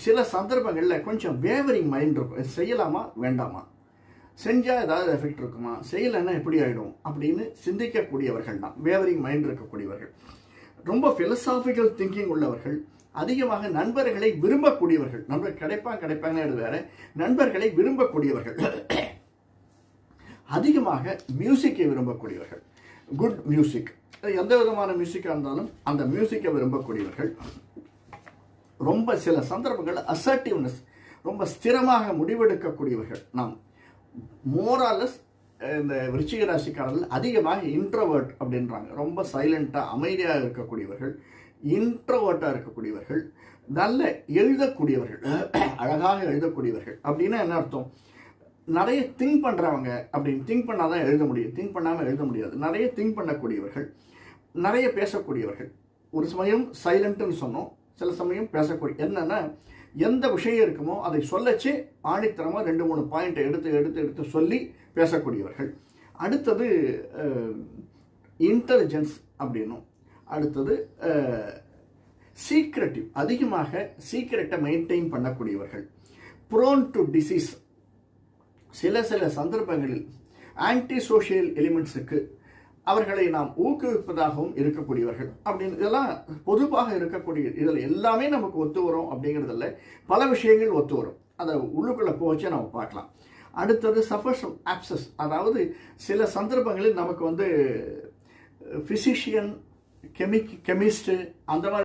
சில சந்தர்ப்பங்களில் கொஞ்சம் வேவரிங் மைண்ட் இருக்கும். செய்யலாமா வேண்டாமா, செஞ்சால் ஏதாவது எஃபெக்ட் இருக்குமா, செய்யலைன்னா எப்படி ஆகிடும் அப்படின்னு சிந்திக்கக்கூடியவர்கள் தான் வேவரிங் மைண்ட் இருக்கக்கூடியவர்கள். ரொம்ப ஃபிலசாபிக்கல் திங்கிங் உள்ளவர்கள், அதிகமாக நண்பர்களை விரும்பக்கூடியவர்கள். நண்பர் கிடைப்பாங்க வேற, நண்பர்களை விரும்பக்கூடியவர்கள், அதிகமாக மியூசிக்கை விரும்பக்கூடியவர்கள். குட் மியூசிக், எந்த விதமான மியூசிக்காக இருந்தாலும் அந்த மியூசிக்கை விரும்பக்கூடியவர்கள். ரொம்ப சில சந்தர்ப்பங்கள் அசர்ட்டிவ்னஸ், ரொம்ப ஸ்திரமாக முடிவெடுக்கக்கூடியவர்கள். நாம் மோராலஸ் இந்த விருச்சிக ராசிக்காரர்கள் அதிகமாக இன்ட்ரோவர்ட் அப்படின்றாங்க. ரொம்ப சைலண்டாக அமைதியாக இருக்கக்கூடியவர்கள், இன்ட்ரோவர்ட்டாக இருக்கக்கூடியவர்கள், நல்ல எழுதக்கூடியவர்கள், அழகாக எழுதக்கூடியவர்கள். அப்படின்னா என்ன அர்த்தம்? நிறைய திங்க் பண்ணுறவங்க. அப்படின்னு திங்க் பண்ணால் தான் எழுத முடியும், திங்க் பண்ணாமல் எழுத முடியாது. நிறைய திங்க் பண்ணக்கூடியவர்கள், நிறைய பேசக்கூடியவர்கள். ஒரு சமயம் சைலண்ட்டுன்னு சொன்னோம், சில சமயம் பேசக்கூடிய. என்னென்னா எந்த விஷயம் இருக்குமோ அதை சொல்லச்சு ஆணித்தரமாக 2-3 பாயிண்ட்டை எடுத்து சொல்லி பேசக்கூடியவர்கள். அடுத்தது இன்டெலிஜென்ஸ் அப்படின்னும். அடுத்தது சீக்ரெட்டிவ், அதிகமாக சீக்ரெட்டை மெயின்டைன் பண்ணக்கூடியவர்கள். ப்ரோன் டு டிசீஸ், சில சந்தர்ப்பங்களில் ஆன்டி சோஷியல் எலிமெண்ட்ஸுக்கு அவர்களை நாம் ஊக்குவிப்பதாகவும் இருக்கக்கூடியவர்கள். அப்படின்னு இதெல்லாம் பொதுவாக இருக்கக்கூடிய, இதில் எல்லாமே நமக்கு ஒத்து வரும் அப்படிங்கிறதில்ல, பல விஷயங்கள் ஒத்து வரும். அதை உள்ளுக்குள்ளே போச்சு நம்ம பார்க்கலாம். அடுத்தது சஃபர்ஸ் ஆப்சஸ், அதாவது சில சந்தர்ப்பங்களில் நமக்கு ஃபிசிஷியன், கெமிஸ்ட் அந்த மாதிரி